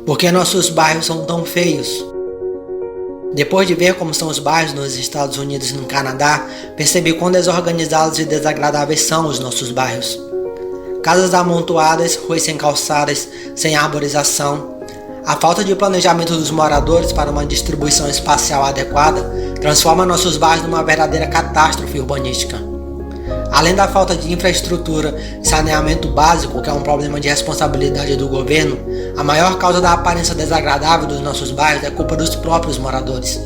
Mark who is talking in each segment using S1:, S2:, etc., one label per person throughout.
S1: Por que nossos bairros são tão feios? Depois de ver como são os bairros nos Estados Unidos e no Canadá, percebi quão desorganizados e desagradáveis são os nossos bairros. Casas amontoadas, ruas sem calçadas, sem arborização. A falta de planejamento dos moradores para uma distribuição espacial adequada transforma nossos bairros numa verdadeira catástrofe urbanística. Além da falta de infraestrutura e saneamento básico, que é um problema de responsabilidade do governo, a maior causa da aparência desagradável dos nossos bairros é culpa dos próprios moradores.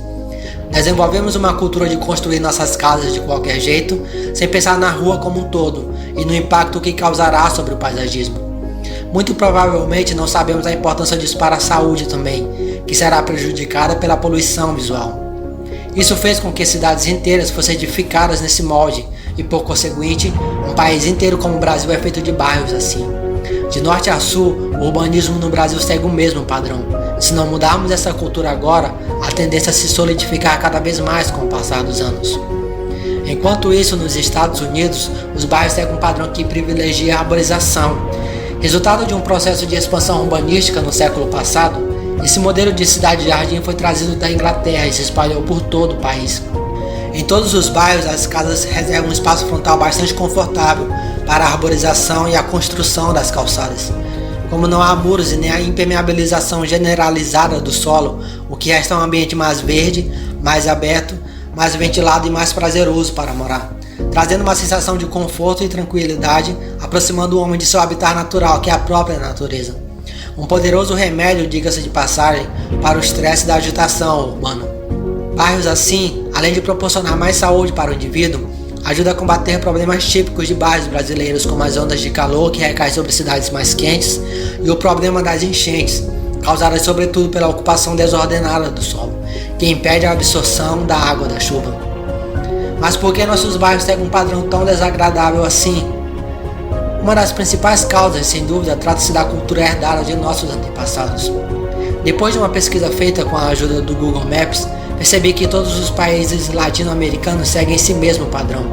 S1: Desenvolvemos uma cultura de construir nossas casas de qualquer jeito, sem pensar na rua como um todo e no impacto que causará sobre o paisagismo. Muito provavelmente não sabemos a importância disso para a saúde também, que será prejudicada pela poluição visual. Isso fez com que cidades inteiras fossem edificadas nesse molde e, por conseguinte, um país inteiro como o Brasil é feito de bairros assim. De norte a sul, o urbanismo no Brasil segue o mesmo padrão. Se não mudarmos essa cultura agora, a tendência é se solidificar cada vez mais com o passar dos anos. Enquanto isso, nos Estados Unidos, os bairros seguem um padrão que privilegia a arborização. Resultado de um processo de expansão urbanística no século passado, esse modelo de cidade-jardim foi trazido da Inglaterra e se espalhou por todo o país. Em todos os bairros, as casas reservam um espaço frontal bastante confortável para a arborização e a construção das calçadas. Como não há muros e nem a impermeabilização generalizada do solo, o que resta é um ambiente mais verde, mais aberto, mais ventilado e mais prazeroso para morar, trazendo uma sensação de conforto e tranquilidade, aproximando o homem de seu habitat natural, que é a própria natureza. Um poderoso remédio, diga-se de passagem, para o estresse da agitação urbana. Bairros assim, além de proporcionar mais saúde para o indivíduo, ajuda a combater problemas típicos de bairros brasileiros, como as ondas de calor que recaem sobre cidades mais quentes e o problema das enchentes, causadas sobretudo pela ocupação desordenada do solo, que impede a absorção da água da chuva. Mas por que nossos bairros seguem um padrão tão desagradável assim? Uma das principais causas, sem dúvida, trata-se da cultura herdada de nossos antepassados. Depois de uma pesquisa feita com a ajuda do Google Maps, percebi que todos os países latino-americanos seguem esse mesmo padrão,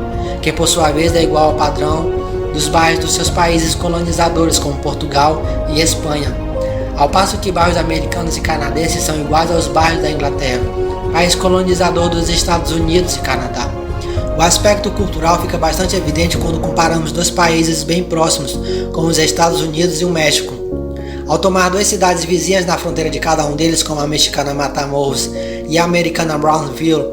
S1: que por sua vez é igual ao padrão dos bairros dos seus países colonizadores, como Portugal e Espanha. Ao passo que bairros americanos e canadenses são iguais aos bairros da Inglaterra, país colonizador dos Estados Unidos e Canadá. O aspecto cultural fica bastante evidente quando comparamos dois países bem próximos, como os Estados Unidos e o México. Ao tomar duas cidades vizinhas na fronteira de cada um deles, como a mexicana Matamoros e a americana Brownsville,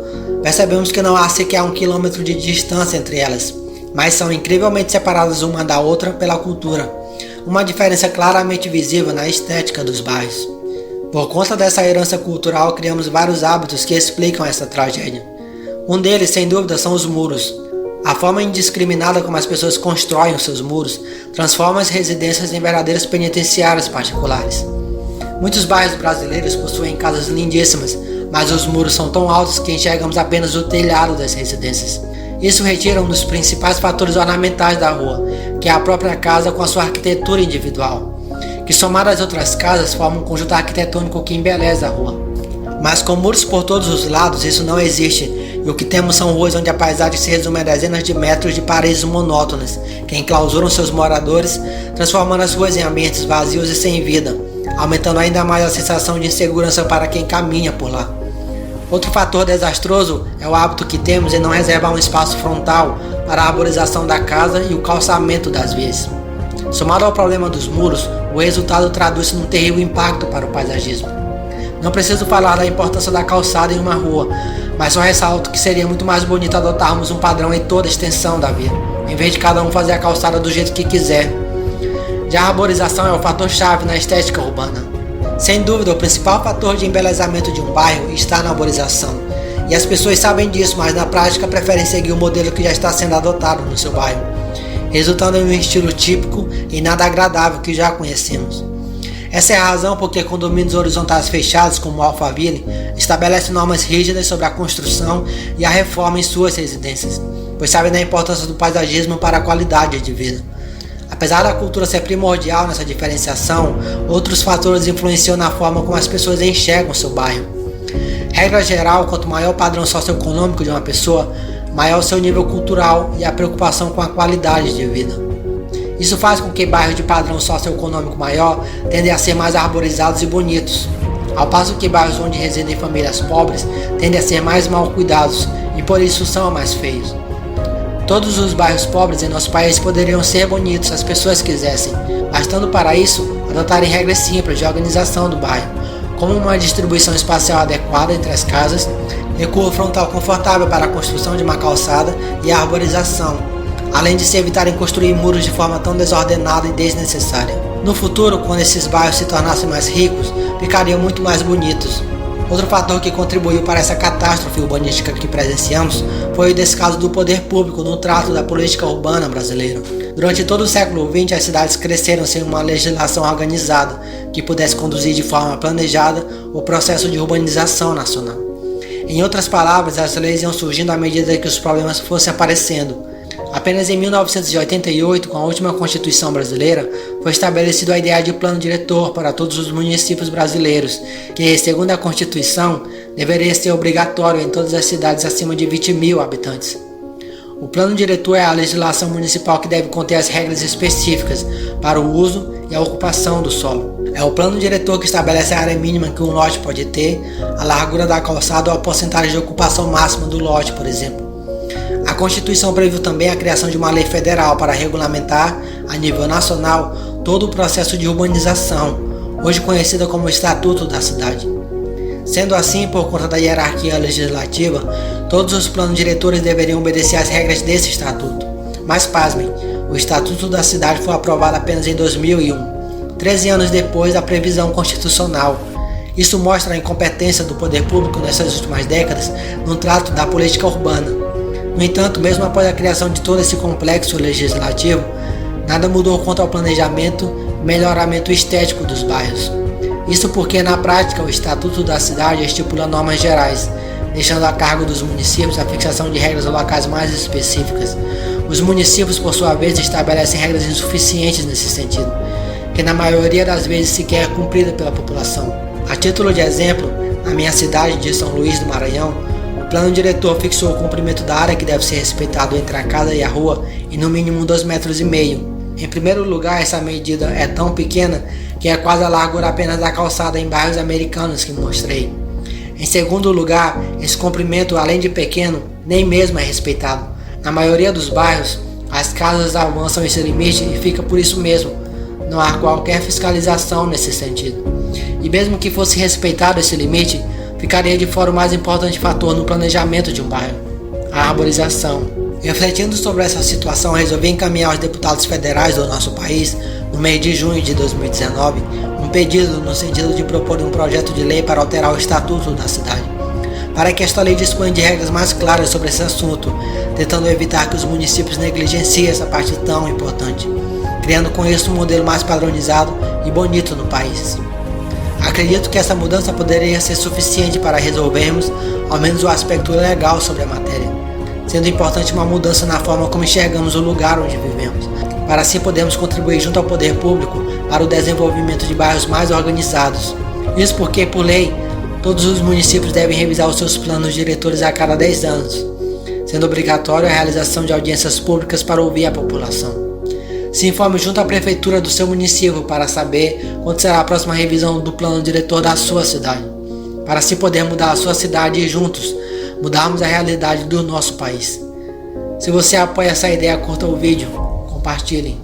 S1: percebemos que não há sequer 1 quilômetro de distância entre elas, mas são incrivelmente separadas uma da outra pela cultura, uma diferença claramente visível na estética dos bairros. Por conta dessa herança cultural, criamos vários hábitos que explicam essa tragédia. Um deles, sem dúvida, são os muros. A forma indiscriminada como as pessoas constroem os seus muros transforma as residências em verdadeiras penitenciárias particulares. Muitos bairros brasileiros possuem casas lindíssimas, mas os muros são tão altos que enxergamos apenas o telhado das residências. Isso retira um dos principais fatores ornamentais da rua, que é a própria casa com a sua arquitetura individual, que somada às outras casas forma um conjunto arquitetônico que embeleza a rua. Mas com muros por todos os lados, isso não existe, e o que temos são ruas onde a paisagem se resume a dezenas de metros de paredes monótonas, que enclausuram seus moradores, transformando as ruas em ambientes vazios e sem vida, aumentando ainda mais a sensação de insegurança para quem caminha por lá. Outro fator desastroso é o hábito que temos em não reservar um espaço frontal para a arborização da casa e o calçamento das vias. Somado ao problema dos muros, o resultado traduz-se num terrível impacto para o paisagismo. Não preciso falar da importância da calçada em uma rua, mas só ressalto que seria muito mais bonito adotarmos um padrão em toda a extensão da via, em vez de cada um fazer a calçada do jeito que quiser. Já a arborização é o fator-chave na estética urbana. Sem dúvida, o principal fator de embelezamento de um bairro está na arborização, e as pessoas sabem disso, mas na prática preferem seguir o modelo que já está sendo adotado no seu bairro, resultando em um estilo típico e nada agradável que já conhecemos. Essa é a razão porque condomínios horizontais fechados, como o Alphaville, estabelecem normas rígidas sobre a construção e a reforma em suas residências, pois sabem da importância do paisagismo para a qualidade de vida. Apesar da cultura ser primordial nessa diferenciação, outros fatores influenciam na forma como as pessoas enxergam seu bairro. Regra geral, quanto maior o padrão socioeconômico de uma pessoa, maior o seu nível cultural e a preocupação com a qualidade de vida. Isso faz com que bairros de padrão socioeconômico maior tendem a ser mais arborizados e bonitos, ao passo que bairros onde residem famílias pobres tendem a ser mais mal cuidados e por isso são mais feios. Todos os bairros pobres em nosso país poderiam ser bonitos se as pessoas quisessem, bastando para isso adotarem regras simples de organização do bairro, como uma distribuição espacial adequada entre as casas, recuo frontal confortável para a construção de uma calçada e a arborização, além de se evitarem construir muros de forma tão desordenada e desnecessária. No futuro, quando esses bairros se tornassem mais ricos, ficariam muito mais bonitos. Outro fator que contribuiu para essa catástrofe urbanística que presenciamos foi o descaso do poder público no trato da política urbana brasileira. Durante todo o século XX, as cidades cresceram sem uma legislação organizada que pudesse conduzir de forma planejada o processo de urbanização nacional. Em outras palavras, as leis iam surgindo à medida que os problemas fossem aparecendo. Apenas em 1988, com a última Constituição brasileira, foi estabelecido a ideia de plano diretor para todos os municípios brasileiros, que, segundo a Constituição, deveria ser obrigatório em todas as cidades acima de 20 mil habitantes. O plano diretor é a legislação municipal que deve conter as regras específicas para o uso e a ocupação do solo. É o plano diretor que estabelece a área mínima que um lote pode ter, a largura da calçada ou a porcentagem de ocupação máxima do lote, por exemplo. A Constituição previu também a criação de uma lei federal para regulamentar, a nível nacional, todo o processo de urbanização, hoje conhecida como Estatuto da Cidade. Sendo assim, por conta da hierarquia legislativa, todos os planos diretores deveriam obedecer às regras desse estatuto. Mas pasmem, o Estatuto da Cidade foi aprovado apenas em 2001, 13 anos depois da previsão constitucional. Isso mostra a incompetência do poder público nessas últimas décadas no trato da política urbana. No entanto, mesmo após a criação de todo esse complexo legislativo, nada mudou quanto ao planejamento e melhoramento estético dos bairros. Isso porque, na prática, o Estatuto da Cidade estipula normas gerais, deixando a cargo dos municípios a fixação de regras locais mais específicas. Os municípios, por sua vez, estabelecem regras insuficientes nesse sentido, que na maioria das vezes sequer é cumprida pela população. A título de exemplo, na minha cidade de São Luís do Maranhão, o plano diretor fixou o comprimento da área que deve ser respeitado entre a casa e a rua em no mínimo 2,5 metros. Em primeiro lugar, essa medida é tão pequena que é quase a largura apenas da calçada em bairros americanos que mostrei. Em segundo lugar, esse comprimento, além de pequeno, nem mesmo é respeitado. Na maioria dos bairros, as casas avançam esse limite e fica por isso mesmo. Não há qualquer fiscalização nesse sentido. E mesmo que fosse respeitado esse limite, ficaria de fora o mais importante fator no planejamento de um bairro, a arborização. Refletindo sobre essa situação, resolvi encaminhar aos deputados federais do nosso país, no mês de junho de 2019, um pedido no sentido de propor um projeto de lei para alterar o Estatuto da Cidade, para que esta lei disponha de regras mais claras sobre esse assunto, tentando evitar que os municípios negligenciem essa parte tão importante, criando com isso um modelo mais padronizado e bonito no país. Acredito que essa mudança poderia ser suficiente para resolvermos ao menos o aspecto legal sobre a matéria, sendo importante uma mudança na forma como enxergamos o lugar onde vivemos, para assim podermos contribuir junto ao poder público para o desenvolvimento de bairros mais organizados. Isso porque, por lei, todos os municípios devem revisar os seus planos diretores a cada 10 anos, sendo obrigatório a realização de audiências públicas para ouvir a população. Se informe junto à prefeitura do seu município para saber quando será a próxima revisão do plano diretor da sua cidade, para assim poder mudar a sua cidade e juntos mudarmos a realidade do nosso país. Se você apoia essa ideia, curta o vídeo, compartilhem.